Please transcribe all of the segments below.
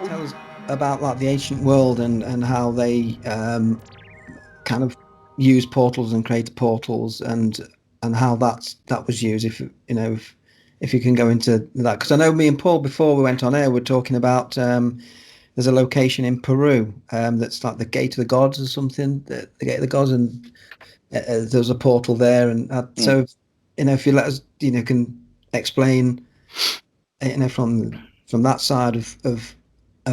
tell us about like the ancient world and how they kind of use portals and create portals and how that was used. If you know if you can go into that, because I know me and Paul before we went on air were talking about there's a location in Peru that's like the Gate of the Gods or something, the Gate of the Gods, and there's a portal there, and so you know if you let us can explain from that side of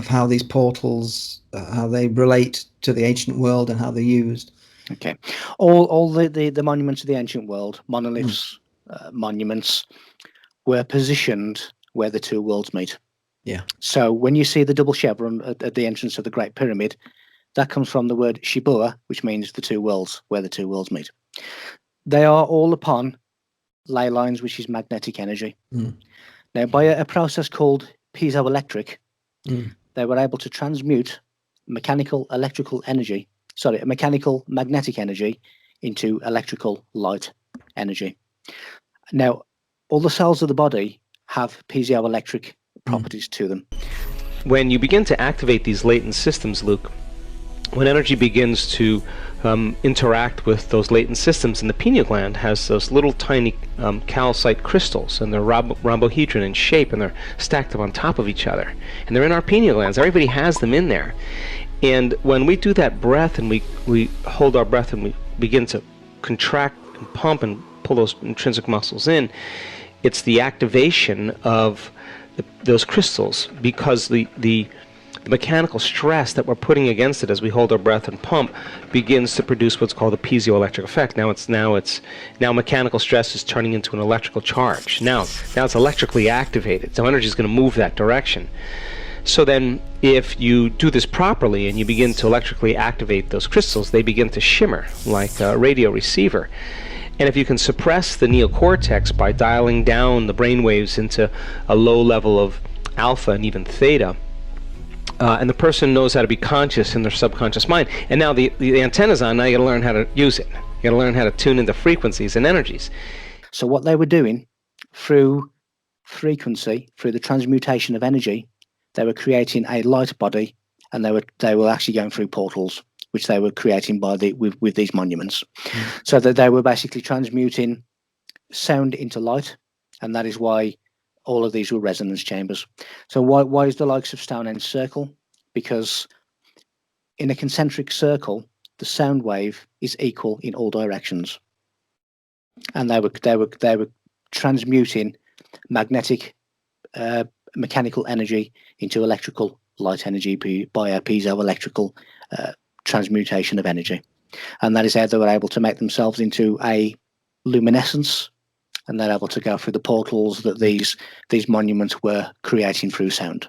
how these portals how they relate to the ancient world and how they're used. Okay, all the monuments of the ancient world, monoliths, monuments, were positioned where the two worlds meet. Yeah. So when you see the double chevron at the entrance of the Great Pyramid, that comes from the word Shibua, which means the two worlds, where the two worlds meet. They are all upon ley lines, which is magnetic energy. Now, by a process called piezoelectric, they were able to transmute mechanical magnetic energy into electrical light energy. Now, all the cells of the body have piezoelectric properties to them. When you begin to activate these latent systems, Luke, when energy begins to interact with those latent systems, and the pineal gland has those little tiny calcite crystals, and they're rhombohedron in shape, and they're stacked up on top of each other, and they're in our pineal glands. Everybody has them in there. And when we do that breath, and we hold our breath, and we begin to contract and pump and pull those intrinsic muscles in, it's the activation of those crystals, because the mechanical stress that we're putting against it as we hold our breath and pump begins to produce what's called a piezoelectric effect. Now mechanical stress is turning into an electrical charge. Now it's electrically activated, so energy is going to move that direction. So then if you do this properly and you begin to electrically activate those crystals, they begin to shimmer like a radio receiver. And if you can suppress the neocortex by dialing down the brain waves into a low level of alpha and even theta, and the person knows how to be conscious in their subconscious mind, and now the antenna's on, now you got to learn how to use it. You got to learn how to tune into frequencies and energies. So what they were doing through frequency, through the transmutation of energy, they were creating a light body, and they were actually going through portals, which they were creating with these monuments. So that they were basically transmuting sound into light, and that is why all of these were resonance chambers. So why is the likes of Stonehenge circle? Because in a concentric circle, the sound wave is equal in all directions, and they were transmuting magnetic mechanical energy into electrical light energy by a piezoelectrical transmutation of energy, and that is how they were able to make themselves into a luminescence, and they're able to go through the portals that these monuments were creating through sound.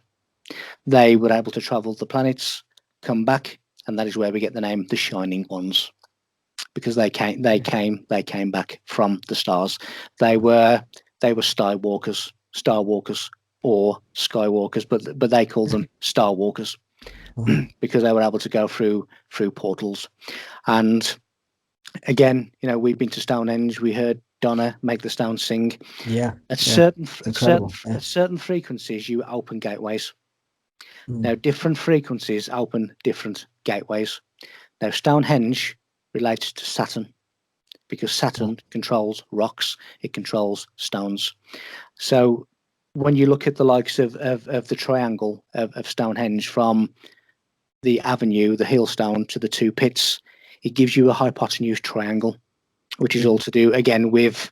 They were able to travel the planets, come back, and that is where we get the name the Shining Ones, because they came back from the stars. They were star walkers or skywalkers, but they called them star walkers because they were able to go through portals. And again, we've been to Stonehenge. We heard Donna make the stone sing. Yeah. At certain frequencies, you open gateways. Now, different frequencies open different gateways. Now, Stonehenge relates to Saturn, because Saturn controls rocks, it controls stones. So when you look at the likes of the triangle of Stonehenge, from the avenue, the Hillstone, to the two pits, it gives you a hypotenuse triangle, which is all to do again with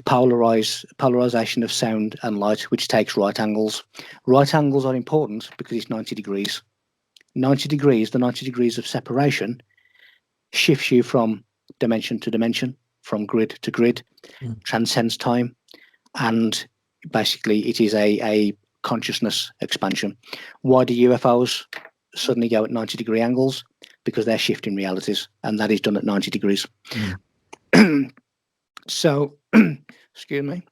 polarization of sound and light, which takes right angles. Right angles are important because it's 90 degrees. 90 degrees, the 90 degrees of separation, shifts you from dimension to dimension, from grid to grid, transcends time, and basically it is a consciousness expansion. Why do UFOs suddenly go at 90-degree angles? Because they're shifting realities, and that is done at 90 degrees. So, excuse me.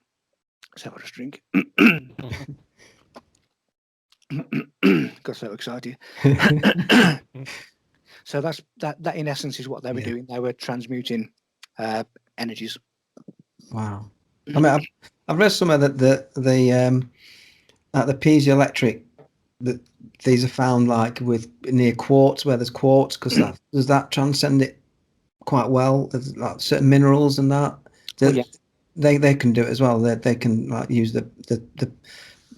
Let's have a drink. Got so excited. So that in essence is what they were doing. They were transmuting energies. Wow. I mean, I've read somewhere that the piezoelectric that these are found like with near quartz, where there's quartz, because does that transcend it quite well? There's like certain minerals and that. Yeah. They can do it as well. They can like use the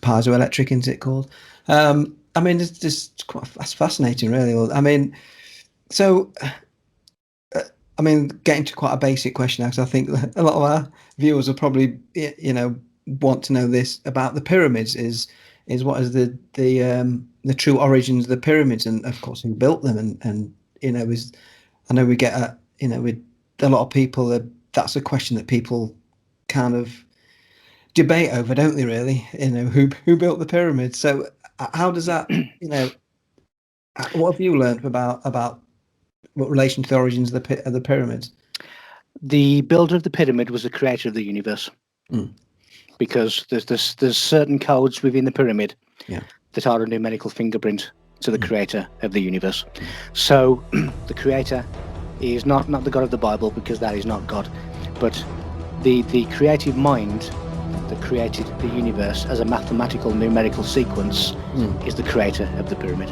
piezoelectric, is it called? I mean, it's just that's fascinating, really. I mean, so I mean, getting to quite a basic question, because I think a lot of our viewers will probably, want to know this about the pyramids. Is what is the true origins of the pyramids, and of course who built them, and is, I know we get with a lot of people, that's a question that people kind of debate over, don't they? Really, who built the pyramids. So how does that, what have you learned about what relation to the origins of the pyramids? The builder of the pyramid was the creator of the universe, because there's certain codes within the pyramid that are a numerical fingerprint to the creator of the universe. So the creator is not the God of the Bible, because that is not God, but the creative mind that created the universe as a mathematical numerical sequence is the creator of the pyramid.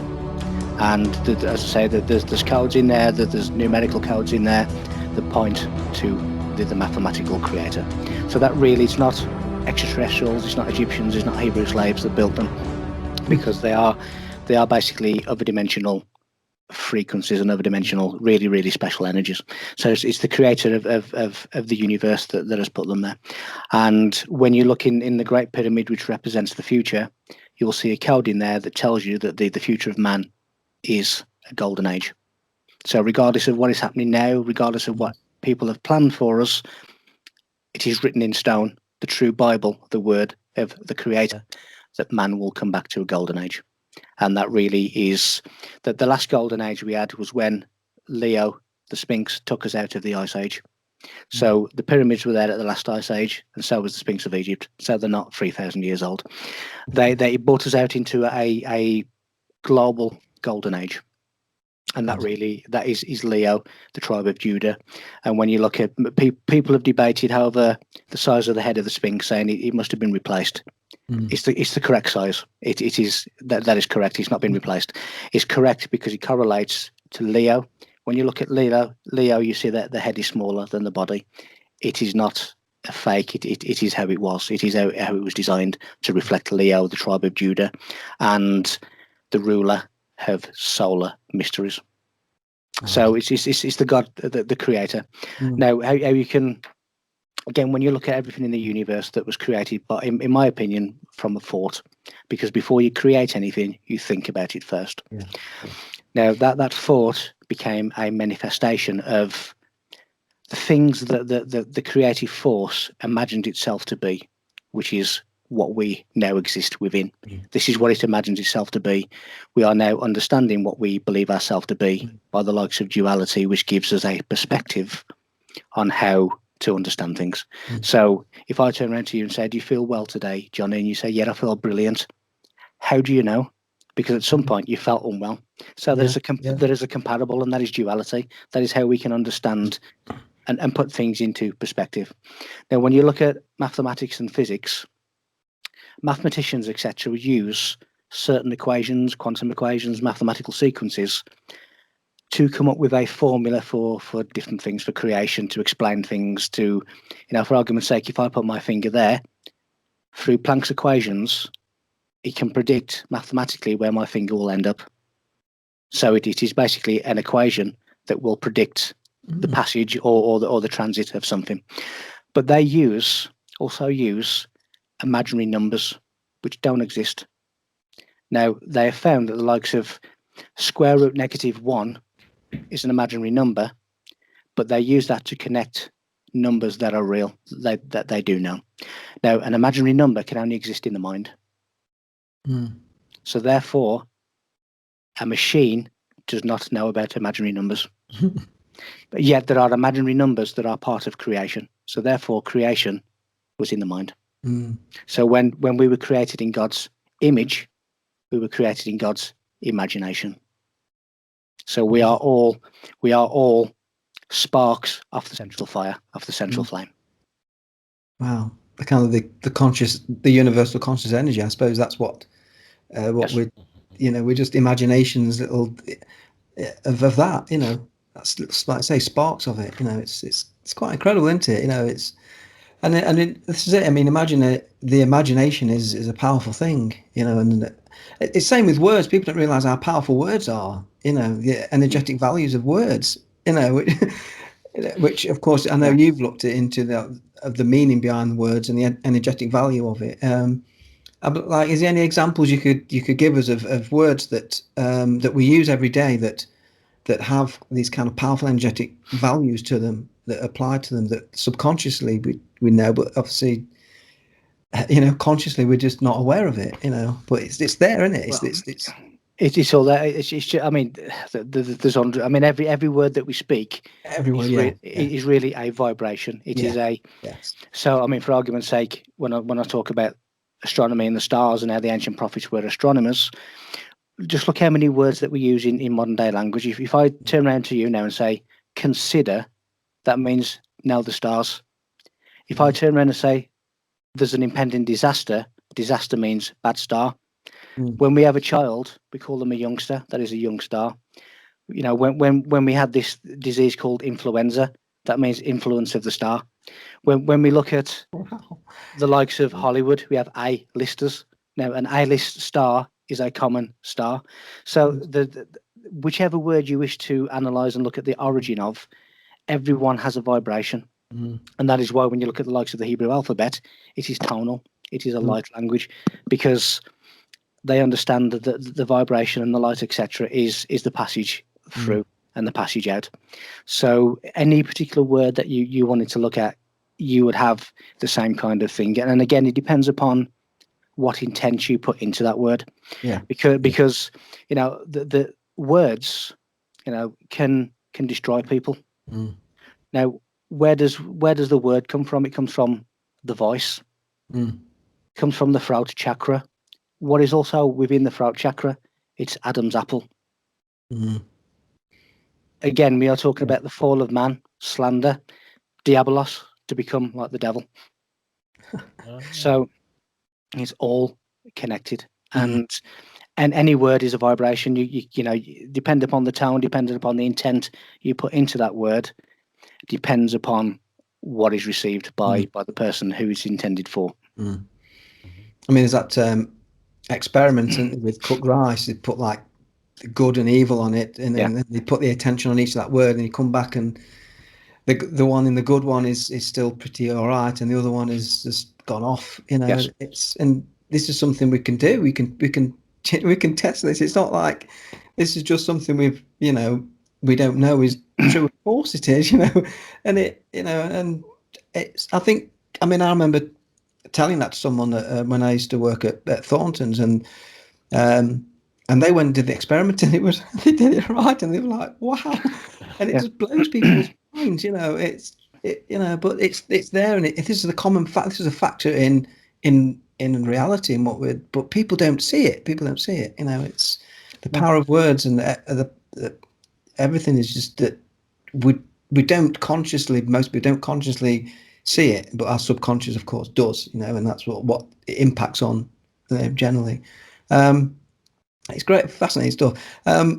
And as I say, there's codes in there, that there's numerical codes in there that point to the mathematical creator. So that really, it's not extraterrestrials, it's not Egyptians, it's not Hebrew slaves that built them, because they are basically other dimensional frequencies and other dimensional, really, really special energies. So it's the creator of the universe that has put them there. And when you look in the Great Pyramid, which represents the future, you will see a code in there that tells you that the future of man is a golden age. So regardless of what is happening now, regardless of what people have planned for us, it is written in stone, the true Bible, the word of the creator, that man will come back to a golden age. And that really is that the last golden age we had was when Leo, the Sphynx, took us out of the Ice Age. So the pyramids were there at the last Ice Age, and so was the Sphinx of Egypt. So they're not 3,000 years old. They brought us out into a global golden age. And that really, that is Leo, the tribe of Judah. And when you look at people have debated over the size of the head of the Sphinx, saying it must have been replaced. It's the correct size. It is that is correct. It's not been replaced. It's correct because it correlates to Leo. When you look at Leo, you see that the head is smaller than the body. It is not a fake. It is how it was. It is how it was designed to reflect Leo, the tribe of Judah, and the ruler of solar mysteries. So it's the God, the creator. Now, how you can, again, when you look at everything in the universe that was created, but in my opinion, from a thought, because before you create anything, you think about it first. Now that thought became a manifestation of the things that the creative force imagined itself to be, which is what we now exist within. This is what it imagines itself to be. We are now understanding what we believe ourselves to be by the likes of duality, which gives us a perspective on how to understand things. So if I turn around to you and say, do you feel well today, Johnny? And you say, yeah, I feel brilliant. How do you know? Because at some point you felt unwell. So there is a comparable, and that is duality. That is how we can understand and put things into perspective. Now, when you look at mathematics and physics, mathematicians, etc., use certain equations, quantum equations, mathematical sequences to come up with a formula for different things, for creation, to explain things, to, for argument's sake, if I put my finger there, through Planck's equations, it can predict mathematically where my finger will end up. So it is basically an equation that will predict the passage or the transit of something. But they also use imaginary numbers which don't exist. Now, they have found that the likes of square root -1 is an imaginary number, but they use that to connect numbers that are real, that they do know. Now, an imaginary number can only exist in the mind. So therefore, a machine does not know about imaginary numbers. But yet there are imaginary numbers that are part of creation. So therefore, creation was in the mind. So when we were created in God's image, we were created in God's imagination. So we are all sparks of the central fire, of the central flame. Wow, the kind of the conscious, the universal conscious energy. I suppose that's what Yes. we're just imaginations little of that. That's like I say, sparks of it. It's quite incredible, isn't it? This is it. I mean, imagine it. The imagination is a powerful thing. And it's same with words. People don't realize how powerful words are. The energetic values of words. Which of course I know you've looked into the meaning behind words and the energetic value of it. Like, is there any examples you could give us of words that we use every day that have these kind of powerful energetic values to them, that apply to them, that subconsciously we know, but obviously consciously we're just not aware of it. But it's there, isn't it? It's all there. I mean, there's I mean, every word that we speak is really a vibration. It is a. Yes. So I mean, for argument's sake, when I talk about astronomy and the stars and how the ancient prophets were astronomers, just look how many words that we use in modern day language. If I turn around to you now and say consider, that means know the stars. If I turn around and say there's an impending disaster means bad star. When we have a child, we call them a youngster. That is a young star. When we had this disease called influenza, that means influence of the star. When we look at the likes of Hollywood, we have A-listers. Now, an A-list star is a common star. So whichever word you wish to analyze and look at the origin of, everyone has a vibration. And that is why when you look at the likes of the Hebrew alphabet, it is tonal. It is a light language, because they understand that the vibration and the light, etc., is the passage through and the passage out. So any particular word that you wanted to look at, you would have the same kind of thing. And again, it depends upon what intent you put into that word. Yeah. Because the words, can destroy people. Now, where does the word come from? It comes from the voice. It comes from the throat chakra. What is also within the throat chakra? It's Adam's apple. Again, we are talking about the fall of man, slander, diabolos, to become like the devil. So it's all connected, and any word is a vibration. You depend upon the tone, depending upon the intent you put into that word, depends upon what is received by the person who it's intended for. I mean, there's that experiment with cooked rice. They put like good and evil on it, and then they put the attention on each of that word, and you come back and the one in the good one is still pretty all right, and the other one is just gone off. And this is something we can do. We can test this. It's not like this is just something we don't know is true. Of course it is, and and it's. I remember telling that to someone when I used to work at Thornton's, and they went and did the experiment, and they did it right, and they were like, wow, and it just blows people's minds, but it's there, and this is a common fact. This is a factor in reality, and but people don't see it. It's the power of words, and everything is just that we don't consciously. Most people don't consciously see it, but our subconscious, of course, does. And that's what it impacts on generally. It's great, fascinating stuff. I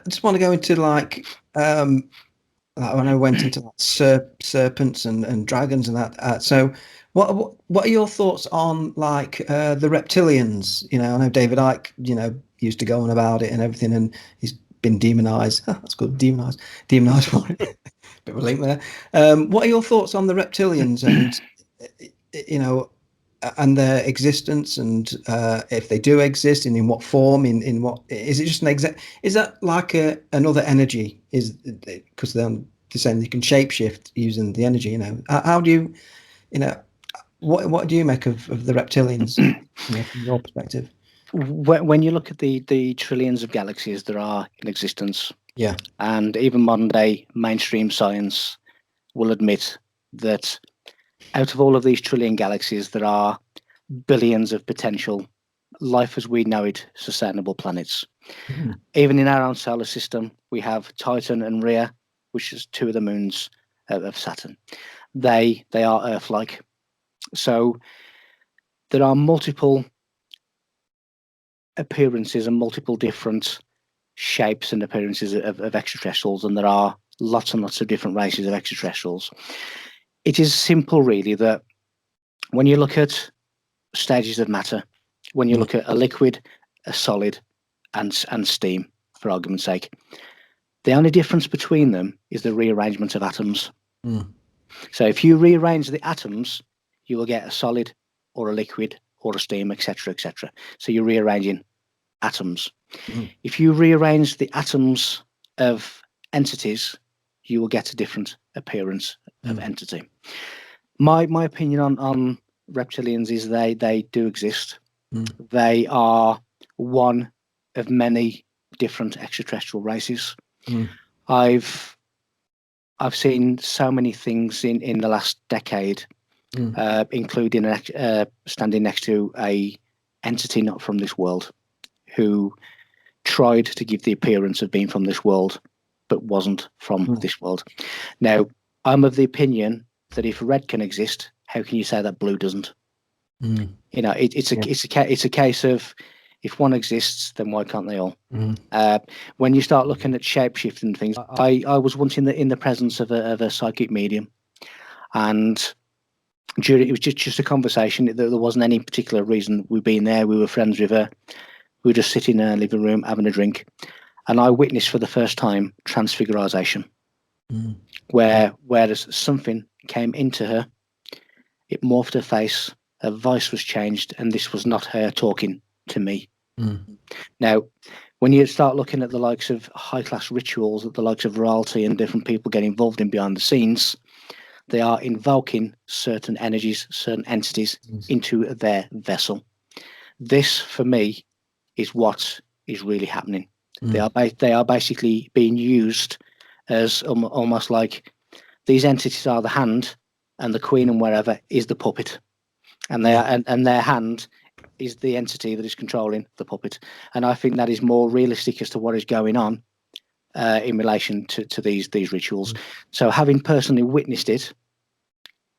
just want to go into like when I went into like serpents and dragons and that. So what are your thoughts on like the reptilians? I know David Icke, used to go on about it and everything, and he's been demonized. That's good, demonized for it. Bit of a link there. What are your thoughts on the reptilians and and their existence, and if they do exist, and in what form? In what is it? Just is that like another energy? Is because they're saying you can shapeshift using the energy? How do you, what do you make of the reptilians from your perspective? When you look at the trillions of galaxies there are in existence, yeah, and even modern day mainstream science will admit that out of all of these trillion galaxies, there are billions of potential life as we know it, sustainable planets. Even in our own solar system, we have Titan and Rhea, which is two of the moons of Saturn. They are Earth-like. So there are multiple appearances and multiple different shapes and appearances of extraterrestrials, and there are lots and lots of different races of extraterrestrials. It is simple, really, that when you look at stages of matter, when you look at a liquid, a solid, and steam, for argument's sake, the only difference between them is the rearrangement of atoms. So if you rearrange the atoms, you will get a solid or a liquid or a steam, etc., etc. So you're rearranging atoms. If you rearrange the atoms of entities, you will get a different appearance of entity. My opinion on reptilians is they do exist. They are one of many different extraterrestrial races. I've seen so many things in the last decade, including standing next to a entity not from this world, who tried to give the appearance of being from this world, but wasn't from this world. Now, I'm of the opinion that if red can exist, how can you say that blue doesn't? You know, it's a case of, if one exists, then why can't they all? When you start looking at shapeshifting and things, I was once in the presence of a psychic medium, and it was just a conversation. There wasn't any particular reason we being there. We were friends with her. We were just sitting in a living room having a drink, and I witnessed for the first time transfiguration, whereas something came into her, it morphed her face, her voice was changed, and this was not her talking to me. Now, when you start looking at the likes of high-class rituals, at the likes of royalty and different people get involved in behind the scenes, they are invoking certain energies, certain entities into their vessel. This, for me, is what is really happening. They are basically being used as almost like these entities are the hand, and the queen and wherever is the puppet, and they are, and their hand is the entity that is controlling the puppet. And I think that is more realistic as to what is going on in relation to these rituals. So, having personally witnessed it,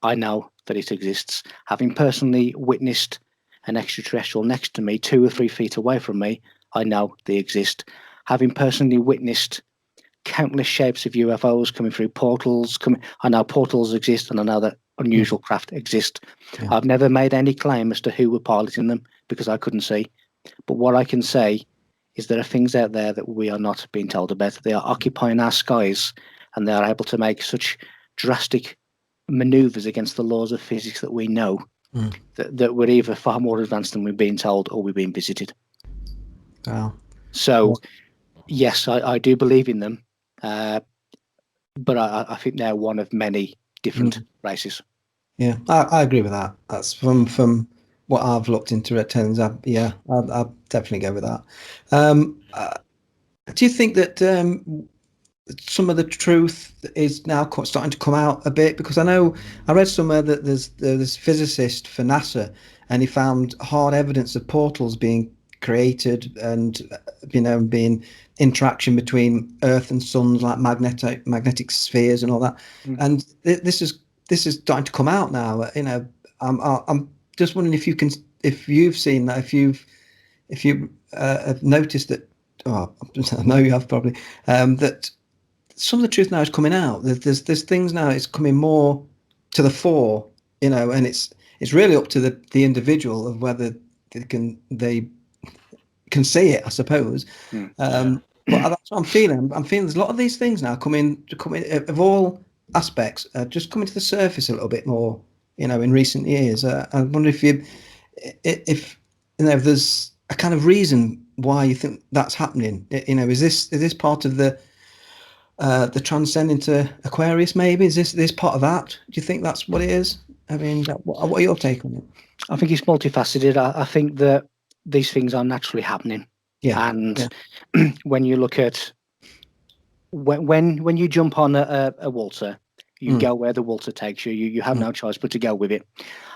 I know that it exists. Having personally witnessed an extraterrestrial next to me, 2 or 3 feet away from me, I know they exist. Having personally witnessed countless shapes of UFOs coming through portals, I know portals exist, and I know that unusual craft exist. I've never made any claim as to who were piloting them because I couldn't see. But what I can say is there are things out there that we are not being told about. They are occupying our skies, and they are able to make such drastic maneuvers against the laws of physics that we know that we're either far more advanced than we're being told, or we're being visited. Wow. So, yes, I do believe in them, but I think they're one of many different races. Yeah, I agree with that. That's from what I've looked into reptilians. I'll definitely go with that. Do you think that some of the truth is now starting to come out a bit? Because I know I read somewhere that there's this physicist for NASA, and he found hard evidence of portals being created, and being interaction between Earth and suns, like magnetic spheres and all that. And this is starting to come out now. I'm just wondering if you've seen that, if you have noticed that. Oh, I know you have probably. That some of the truth now is coming out. There's things now. It's coming more to the fore. And it's really up to the individual of whether they can see it, I suppose. But that's what I'm feeling. I'm feeling there's a lot of these things now coming of all aspects, just coming to the surface a little bit more. In recent years, I wonder if there's a kind of reason why you think that's happening. Is this part of the transcending to Aquarius? Maybe is this part of that? Do you think that's what it is? I mean, what are your take on it? I think it's multifaceted. I think that these things are naturally happening. And when you look at when you jump on a waltzer, you go where the waltzer takes you. You have no choice but to go with it.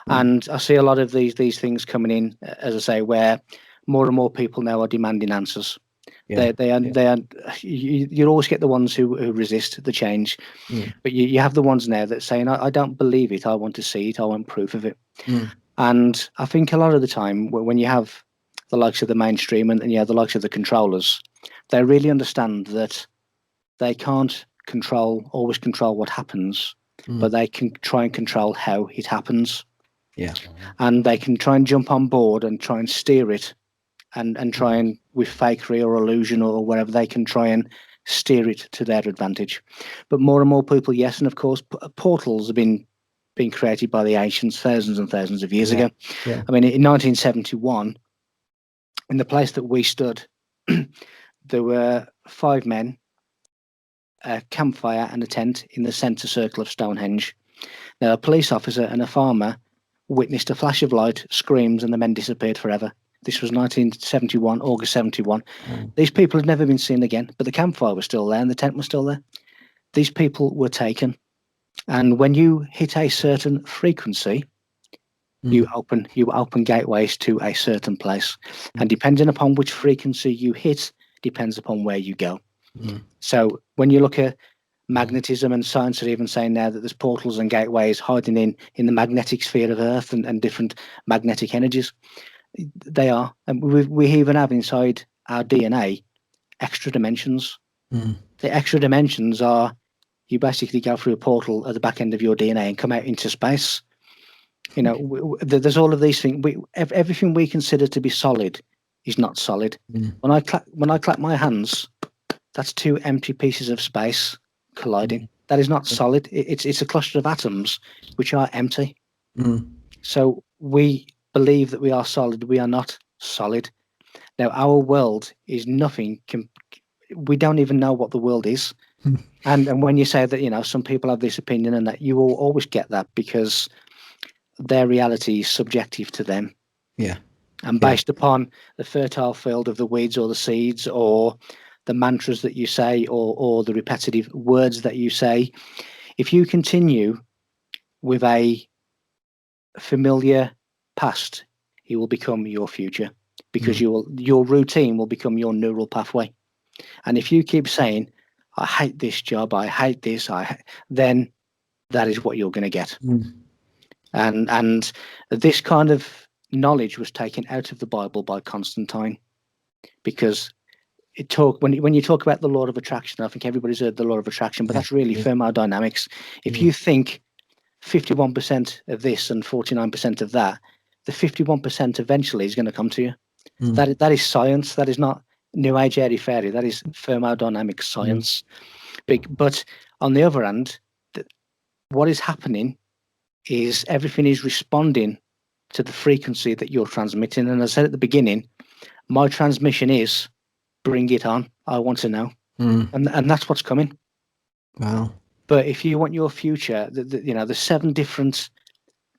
And I see a lot of these things coming in, as I say, where more and more people now are demanding answers. They are. You always get the ones who resist the change, but you have the ones now that saying, I don't believe it. I want to see it. I want proof of it. And I think a lot of the time when you have the likes of the mainstream and the likes of the controllers, they really understand that they can't always control what happens, but they can try and control how it happens. Yeah. And they can try and jump on board and try and steer it and try and, with fakery or illusion or whatever, they can try and steer it to their advantage. But more and more people, yes, and of course, portals have been created by the ancients thousands and thousands of years ago. Yeah. I mean, in 1971, in the place that we stood, there were 5 men, a campfire and a tent in the centre circle of Stonehenge. Now, a police officer and a farmer witnessed a flash of light, screams, and the men disappeared forever. This was 1971, August 71. These people had never been seen again, but the campfire was still there and the tent was still there. These people were taken. And when you hit a certain frequency, you open gateways to a certain place. And depending upon which frequency you hit, depends upon where you go. So when you look at magnetism, and science are even saying now that there's portals and gateways hiding in the magnetic sphere of Earth and different magnetic energies. They are. And we even have inside our DNA extra dimensions. The extra dimensions are, you basically go through a portal at the back end of your DNA and come out into space. You know, there's all of these things. Everything we consider to be solid is not solid. When I clap my hands, that's 2 empty pieces of space colliding. That is not solid. It's a cluster of atoms which are empty. So we believe that we are solid. We are not solid. Now, our world is nothing. We don't even know what the world is. And when you say that, you know, some people have this opinion, and that, you will always get that because their reality is subjective to them. Yeah. And based upon the fertile field of the weeds or the seeds or the mantras that you say or the repetitive words that you say, if you continue with a familiar past, it will become your future, because your routine will become your neural pathway. And if you keep saying, I hate this job, I hate this, then that is what you're going to get. And this kind of knowledge was taken out of the Bible by Constantine, because when you talk about the law of attraction, I think everybody's heard the law of attraction, but that's really thermodynamics. If you think 51% of this and 49% of that, the 51% eventually is going to come to you. That is science. That is not New Age airy fairy. That is thermodynamic science. But on the other hand, what is happening is everything is responding to the frequency that you're transmitting. And as I said at the beginning, my transmission is, bring it on. I want to know. And that's what's coming. Wow. But if you want your future, you know, there's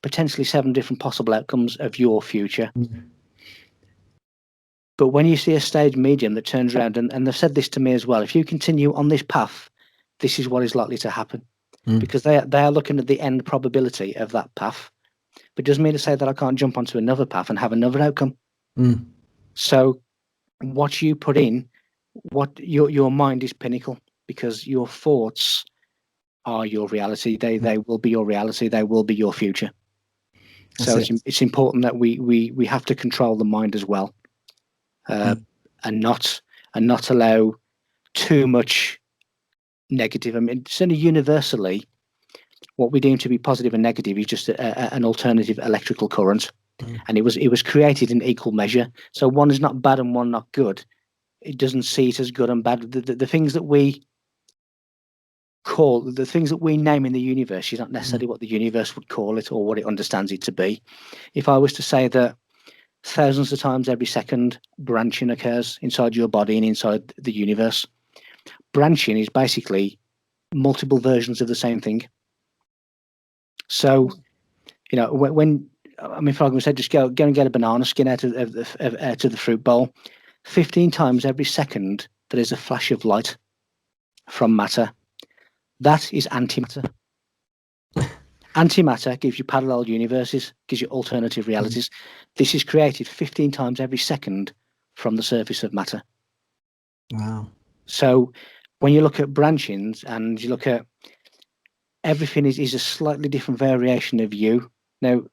potentially seven different possible outcomes of your future. But when you see a stage medium that turns around, and they've said this to me as well, if you continue on this path, this is what is likely to happen. Because they are looking at the end probability of that path. But it doesn't mean to say that I can't jump onto another path and have another outcome. So what you put in, what your mind is pinnacle, because your thoughts are your reality. They will be your reality. They will be your future. So it's important that we have to control the mind as well, and not allow too much negative. I mean, certainly universally, what we deem to be positive and negative is just an alternative electrical current, and it was created in equal measure. So one is not bad and one not good. It doesn't see it as good and bad. The things that we call, the things that we name in the universe is not necessarily what the universe would call it or what it understands it to be. If I was to say that thousands of times every second branching occurs inside your body and inside the universe, branching is basically multiple versions of the same thing. So, you know, when I mean, for argument's sake, just go and get a banana skin out of the fruit bowl. 15 times every second, there is a flash of light from matter. That is antimatter. Antimatter gives you parallel universes, gives you alternative realities. This is created 15 times every second from the surface of matter. Wow. So when you look at branchings and you look at everything is a slightly different variation of you. Now,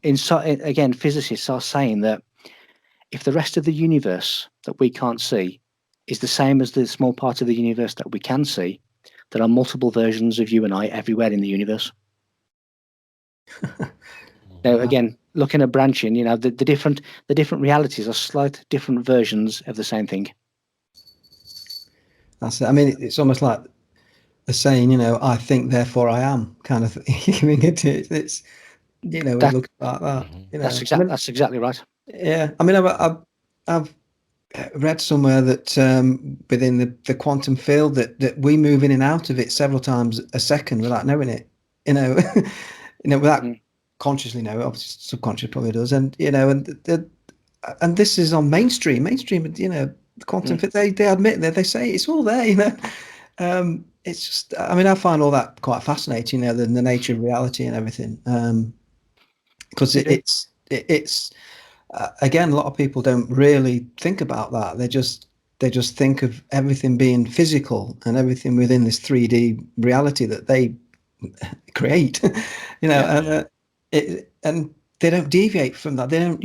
again, physicists are saying that if the rest of the universe that we can't see is the same as the small part of the universe that we can see, there are multiple versions of you and I everywhere in the universe. Now, again, looking at branching, the different realities are slight different versions of the same thing. That's it. I mean, it's almost like a saying, I think, therefore I am, kind of thing. It's we look at that. That's exactly right. Yeah, I mean, I've read somewhere that within the quantum field that we move in and out of it several times a second without knowing it. Without consciously know it. Obviously, subconscious probably does, and and this is on mainstream. The quantum field, they admit that, they say it's all there. It's just, I mean, I find all that quite fascinating. The nature of reality and everything, because it's again, a lot of people don't really think about that. They just think of everything being physical and everything within this 3D reality that they create, and they don't deviate from that. They don't,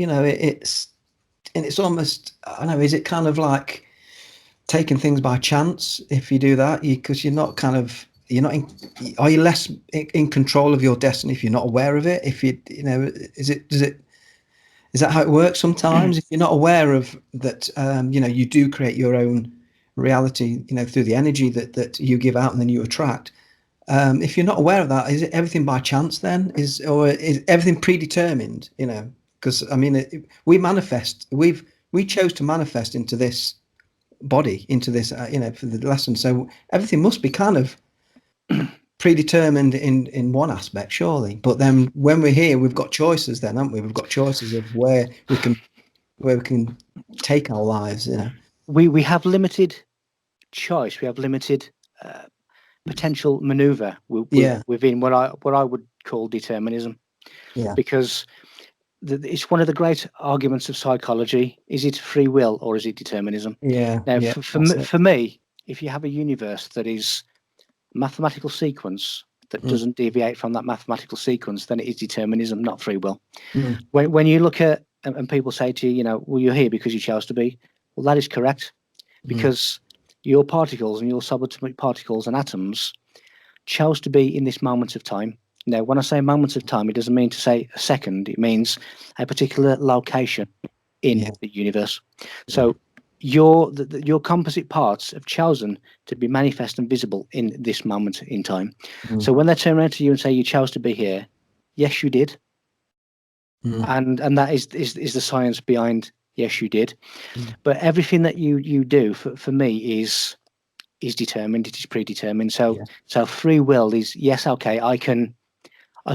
it's almost, I don't know, is it kind of like taking things by chance if you do that? Because you're not are you less in control of your destiny if you're not aware of it? If is that how it works sometimes? If you're not aware of that, you do create your own reality, through the energy that you give out and then you attract. If you're not aware of that, is it everything by chance then? Or is everything predetermined? Because I mean, we manifest. We chose to manifest into this body, into this, for the lesson. So everything must be kind of predetermined in one aspect, surely. But then when we're here, we've got choices then, haven't we? We've got choices of where we can take our lives. We have limited choice. We have limited potential maneuver within what I would call determinism. Yeah. Because it's one of the great arguments of psychology. Is it free will or is it determinism? Yeah. Now, for me, if you have a universe that is mathematical sequence that doesn't deviate from that mathematical sequence, then it is determinism, not free will. When you look at, and people say to you, well, you're here because you chose to be. Well, that is correct, because your particles and your subatomic particles and atoms chose to be in this moment of time. Now, when I say moments of time, it doesn't mean to say a second. It means a particular location in the universe. So your composite parts have chosen to be manifest and visible in this moment in time. So when they turn around to you and say you chose to be here, yes, you did. And that is the science behind yes, you did. But everything that you do for me is determined. It is predetermined. So free will is, yes, okay, I can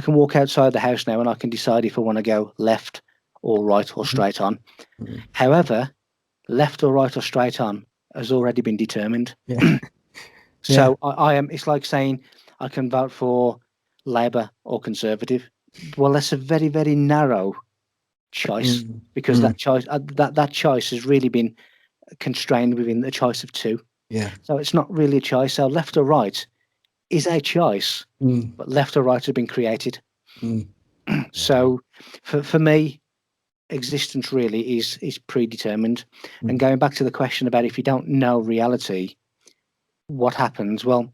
walk outside the house now and I can decide if I want to go left or right or straight on. However, left or right or straight on has already been determined. So I am. It's like saying I can vote for Labour or Conservative. Well, that's a very, very narrow choice, because that choice that choice has really been constrained within the choice of two. So it's not really a choice. So left or right is a choice, but left or right has been created. So for me, existence really is predetermined. And going back to the question about if you don't know reality, what happens? Well,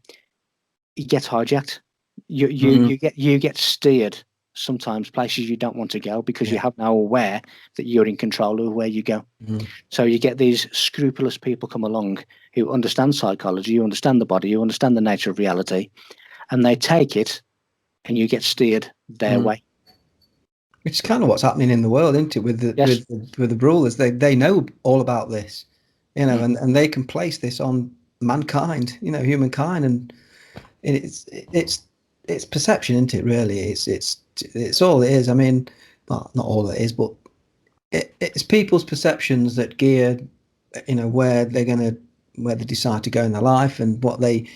it gets hijacked. You get steered sometimes places you don't want to go, because you have now aware that you're in control of where you go. So you get these scrupulous people come along who understand psychology, who understand the body, who understand the nature of reality, and they take it, and you get steered their way. Which is kind of what's happening in the world, isn't it? With the rulers, they know all about this, and they can place this on mankind, humankind, and it's perception, isn't it? Really, it's all it is. I mean, well, not all it is, but it's people's perceptions that gear, where they decide to go in their life, and what they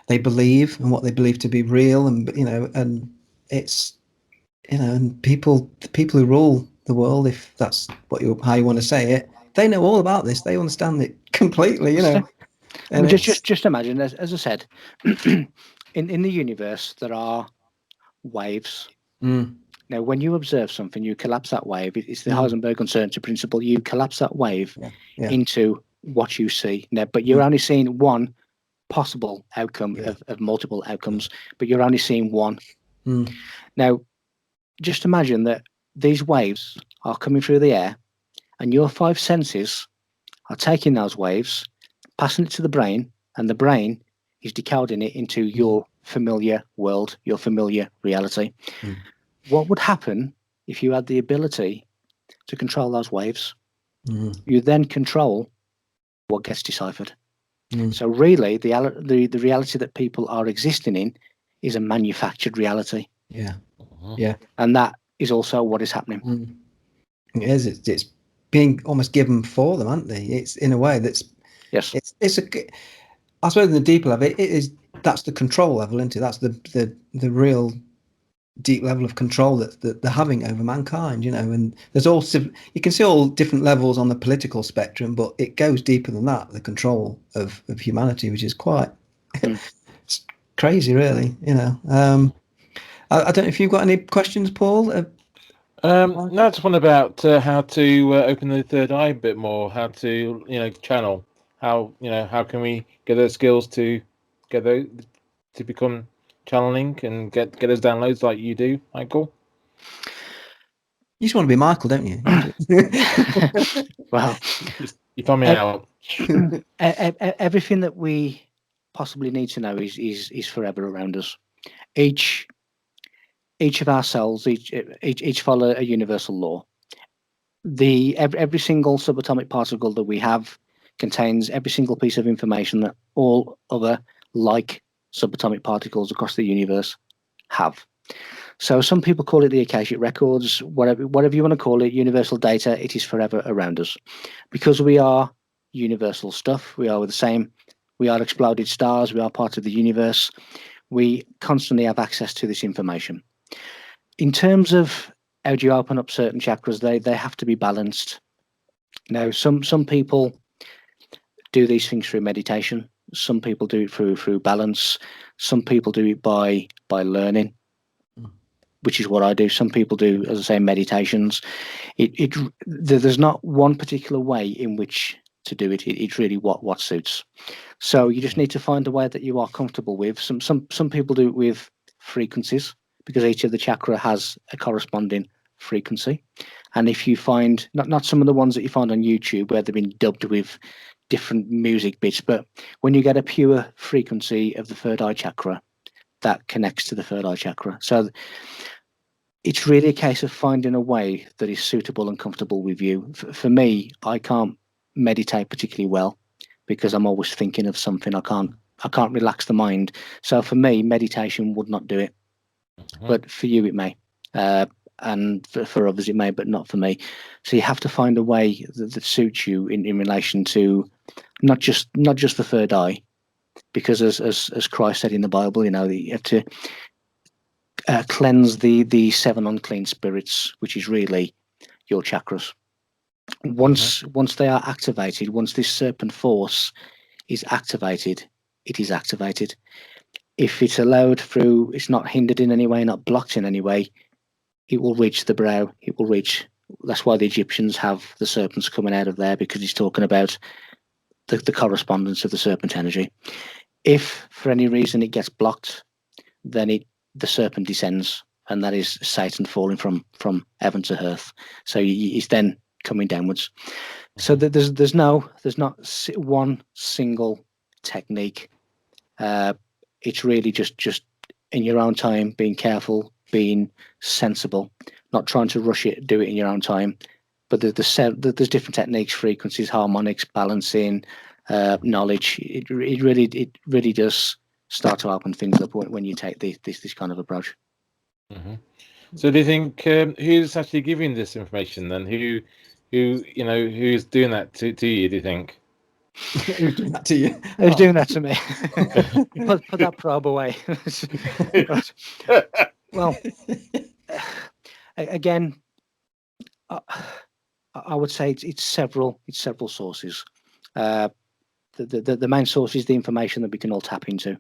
believe and what they believe to be real, and and it's. And the people who rule the world, if that's how you want to say it, they know all about this. They understand it completely, And I mean, just imagine, as I said, in the universe there are waves, Now, when you observe something, you collapse that wave. It's the Mm. Heisenberg uncertainty principle. You collapse that wave Yeah. into what you see. Now, but you're only seeing one possible outcome Yeah. of multiple outcomes, but you're only seeing one. Mm. Now, just imagine that these waves are coming through the air, and your five senses are taking those waves, passing it to the brain, and the brain is decoding it into your familiar world, your familiar reality. Mm. What would happen if you had the ability to control those waves? Mm. You then control what gets deciphered. Mm. So really, the reality that people are existing in is a manufactured reality. Yeah. Uh-huh. Yeah. And that is also what is happening. Mm. It is. It's being almost given for them, aren't they? It's in a way that's Yes. it's a. I suppose in the deeper level, it is. That's the control level, isn't it? That's the real deep level of control that they're having over mankind. You know, and there's also you can see all different levels on the political spectrum, but it goes deeper than that. The control of humanity, which is quite it's crazy, really. You know. I don't know if you've got any questions, Paul. No, just one about how to open the third eye a bit more. How to channel. How can we get those skills to get those to become channeling and get those downloads like you do, Michael? You just want to be Michael, don't you? Well, You find me out. everything that we possibly need to know is forever around us. Each of our cells, each follow a universal law. Every single subatomic particle that we have contains every single piece of information that all other like subatomic particles across the universe have. So some people call it the Akashic records, whatever you want to call it, universal data. It is forever around us because we are universal stuff. We are the same. We are exploded stars. We are part of the universe. We constantly have access to this information. In terms of how do you open up certain chakras, they have to be balanced. Now, some people do these things through meditation. Some people do it through balance. Some people do it by learning, which is what I do. Some people do, as I say, meditations. There's not one particular way in which to do it. It's really what suits. So you just need to find a way that you are comfortable with. Some people do it with frequencies because each of the chakra has a corresponding frequency. And if you find not some of the ones that you find on YouTube where they've been dubbed with different music bits, but when you get a pure frequency of the third eye chakra, that connects to the third eye chakra. So it's really a case of finding a way that is suitable and comfortable with you. For me, I can't meditate particularly well because I'm always thinking of something. I can't relax the mind. So for me, meditation would not do it. But for you, it may. And for others, it may, but not for me. So you have to find a way that suits you in relation to not just the third eye, because as Christ said in the Bible, you have to cleanse the seven unclean spirits, which is really your chakras. Once they are activated, once this serpent force is activated, it is activated. If it's allowed through, it's not hindered in any way, not blocked in any way, it will reach the brow. It will reach. That's why the Egyptians have the serpents coming out of there, because he's talking about the correspondence of the serpent energy. If for any reason it gets blocked, then the serpent descends, and that is Satan falling from heaven to earth. So he's then coming downwards. So there's not one single technique. It's really just in your own time, being careful, being sensible, not trying to rush it, do it in your own time. But there's different techniques, frequencies, harmonics, balancing, knowledge. It really does start to open things up when you take this kind of approach. So do you think who's actually giving this information then? Who's doing that to you? Do you think? Who's doing that to you? Who's doing that to me? put that probe away. Well, again, I would say it's several sources. The main source is the information that we can all tap into.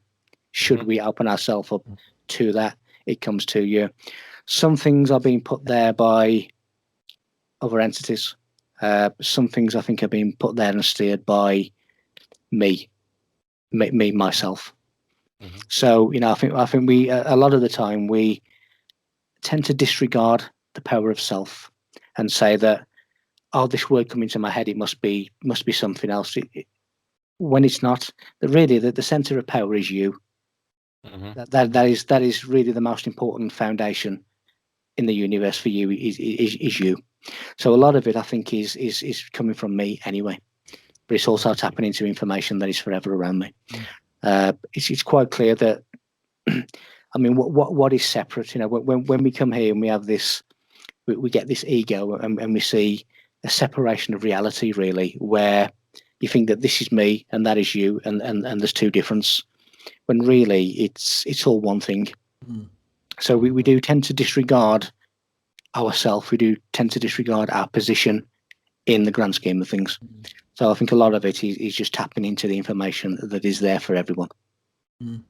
Should we open ourselves up to that? it comes to you. Some things are being put there by other entities. Some things I think are being put there and steered by me myself. Mhm. So I think we a lot of the time we tend to disregard the power of self and say that, oh, this word coming to my head, it must be something else. When it's not, that really the center of power is you. Mhm. That is really the most important foundation in the universe for you is you. So a lot of it I think is coming from me anyway, but it's also tapping into information that is forever around me. It's quite clear that I mean what is separate, when we come here and we have this, we get this ego and we see a separation of reality, really, where you think that this is me and that is you, and there's two differences, when really it's all one thing. So we do tend to disregard ourselves. We do tend to disregard our position in the grand scheme of things. So I think a lot of it is just tapping into the information that is there for everyone. I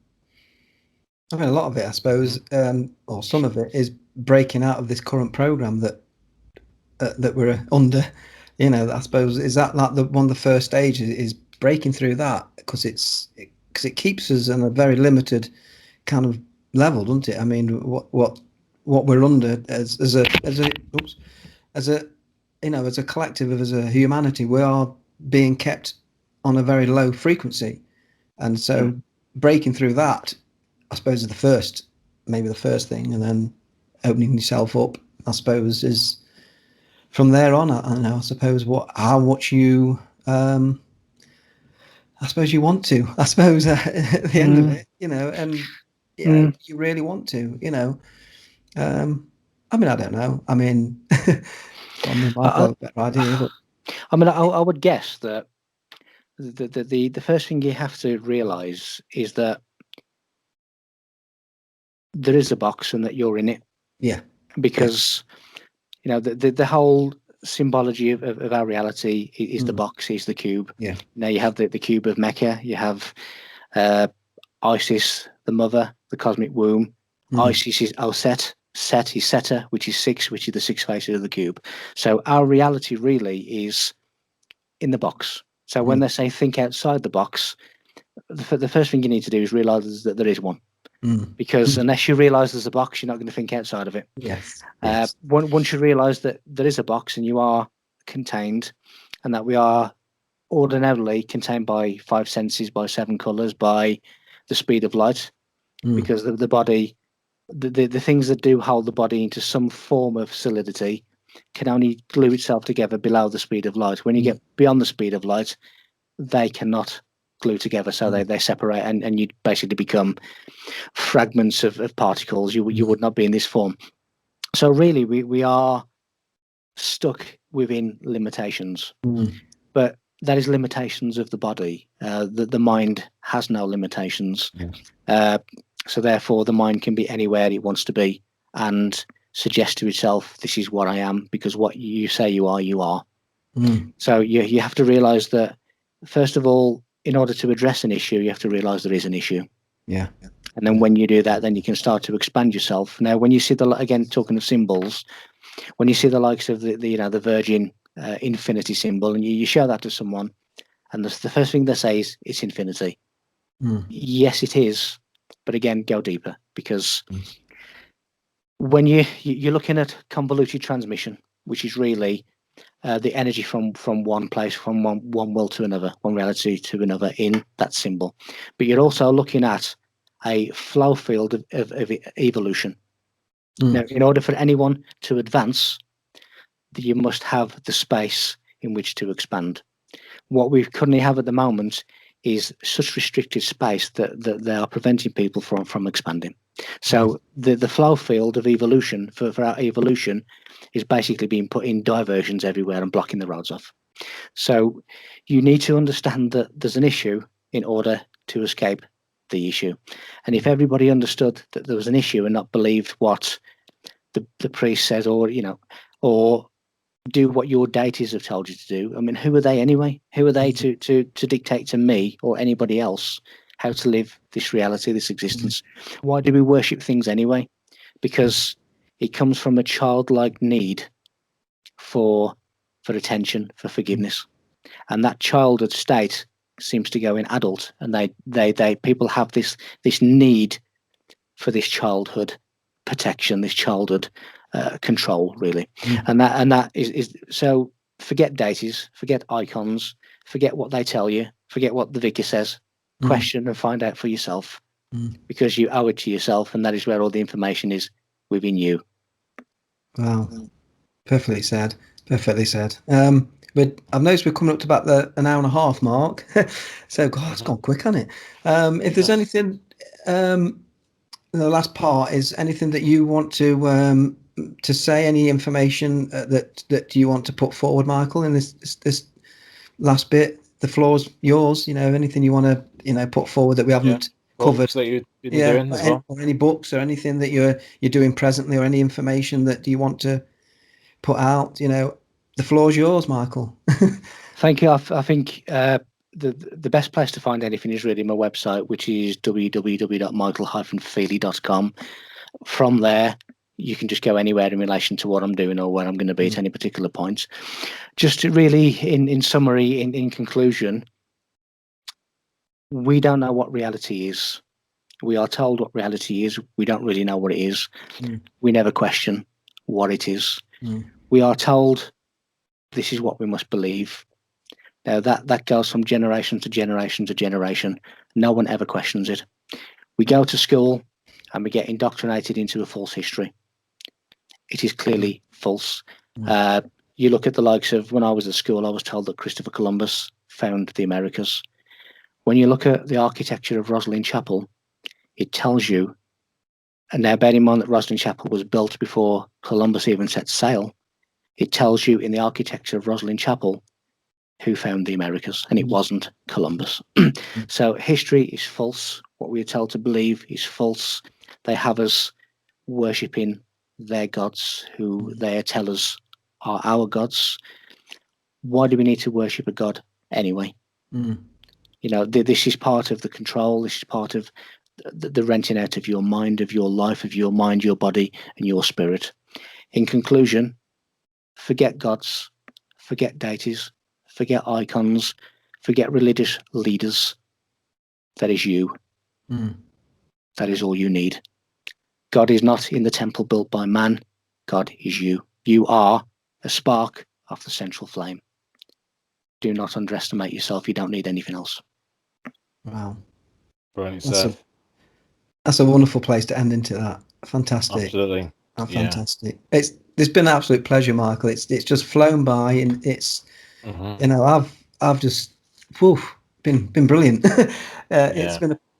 mean, a lot of it, I suppose, or some of it, is breaking out of this current program that we're under. I suppose, is that like one of the first stages is breaking through that, because it keeps us on a very limited kind of level, doesn't it? I mean, what we're under as a collective, as a humanity, we are being kept on a very low frequency, and so breaking through that, I suppose, is maybe the first thing, and then opening yourself up, I suppose, is from there on. I don't know, I suppose, how much you I suppose you want to, I suppose, at the end of it, and you really want to, I mean, I don't know. I mean, I might have a better idea, but I mean, I would guess that the first thing you have to realize is that there is a box and that you're in it. Yeah. Because the whole symbology of our reality is the box, is the cube. Yeah. Now you have the cube of Mecca. You have Isis, the mother, the cosmic womb. Isis is Set. Set is Seta, which is 6, which is the 6 faces of the cube. So our reality really is in the box. So when they say think outside the box, the first thing you need to do is realize that there is one. Because unless you realize there's a box, you're not going to think outside of it. Yes. Once you realize that there is a box and you are contained, and that we are ordinarily contained by 5 senses, by 7 colors, by the speed of light, because the body, the things that do hold the body into some form of solidity can only glue itself together below the speed of light. When you get beyond the speed of light, they cannot glue together, so they separate, and you basically become fragments of particles. You would not be in this form. So really we are stuck within limitations, but that is limitations of the body. The mind has no limitations. So therefore the mind can be anywhere it wants to be and suggest to itself, this is what I am, because what you say you are. So you have to realize that, first of all, in order to address an issue, you have to realize there is an issue. Yeah. And then when you do that, then you can start to expand yourself. Now, when you see again, talking of symbols, when you see the likes of the Virgin infinity symbol, and you show that to someone, and the first thing they say is, it's infinity. Yes, it is. But again, go deeper, because when you're looking at convoluted transmission, which is really the energy from one place, from one world to another, one reality to another in that symbol. But you're also looking at a flow field of evolution. Now, in order for anyone to advance, you must have the space in which to expand. What we currently have at the moment is such restricted space that they are preventing people from expanding. So the flow field of evolution for our evolution is basically being put in diversions everywhere and blocking the roads off. So you need to understand that there's an issue in order to escape the issue. And if everybody understood that there was an issue and not believed what the priest says, or do what your deities have told you to do. I mean, who are they anyway? Who are they to dictate to me or anybody else how to live this reality, this existence? Why do we worship things anyway? because it comes from a childlike need for attention, for forgiveness, and that childhood state seems to go in adult, and they people have this need for this childhood protection, this childhood control, really. And that is so. Forget deities, forget icons, forget what they tell you, forget what the vicar says. Question and find out for yourself, because you owe it to yourself, and that is where all the information is, within you. Wow, perfectly said. Perfectly said. But I've noticed we're coming up to about an hour and a half mark. So, God, it's gone quick, hasn't it? If there's anything, the last part is anything that you want to say, any information that you want to put forward, Michael, in this last bit. The floor's yours. Anything you want to put forward that we haven't covered. That you've been doing as well. Or any books or anything that you're doing presently, or any information that you want to put out. The floor's yours, Michael. Thank you. I think the best place to find anything is really my website, which is www.michael-feeley.com. From there, you can just go anywhere in relation to what I'm doing or where I'm going to be at any particular point. Just to really, in summary, in conclusion, we don't know what reality is. We are told what reality is. We don't really know what it is. We never question what it is. We are told this is what we must believe. Now that goes from generation to generation to generation. No one ever questions it. We go to school and we get indoctrinated into a false history. It is clearly false. You look at the likes of, when I was at school, I was told that Christopher Columbus found the Americas. When you look at the architecture of Rosslyn Chapel, it tells you, and now bear in mind that Rosslyn Chapel was built before Columbus even set sail, it tells you in the architecture of Rosslyn Chapel who found the Americas, and it wasn't Columbus. So history is false. What we are told to believe is false. They have us worshipping their gods, who they tell us are our gods. Why do we need to worship a god anyway? This is part of the control. This is part of the renting out of your mind, of your life, of your mind, your body, and your spirit. In conclusion, forget gods, forget deities, forget icons, forget religious leaders. That is you. That is all you need. God is not in the temple built by man. God is you. You are a spark of the central flame. Do not underestimate yourself. You don't need anything else. Wow. Brilliant That's stuff. That's a wonderful place to end into that. Fantastic. Absolutely. Fantastic. It's been an absolute pleasure, Michael. It's just flown by, and it's I've just been brilliant.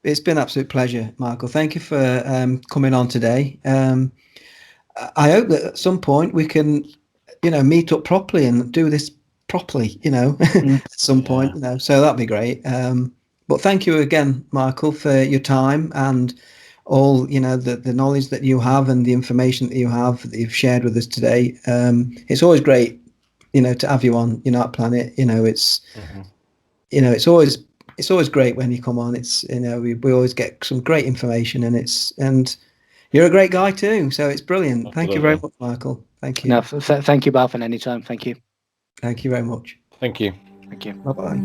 It's been an absolute pleasure, Michael. Thank you for coming on today. I hope that at some point we can meet up properly and do this properly, at some point, so that'd be great. But thank you again, Michael, for your time and all, the knowledge that you have and the information that you've shared with us today. It's always great, to have you on, our planet. It's, it's always great when you come on. It's, we always get some great information, and you're a great guy too. So it's brilliant. Absolutely. Thank you very much, Michael. Thank you. No, thank you, Balf, and anytime. Thank you. Thank you very much. Thank you. Thank you. Bye-bye.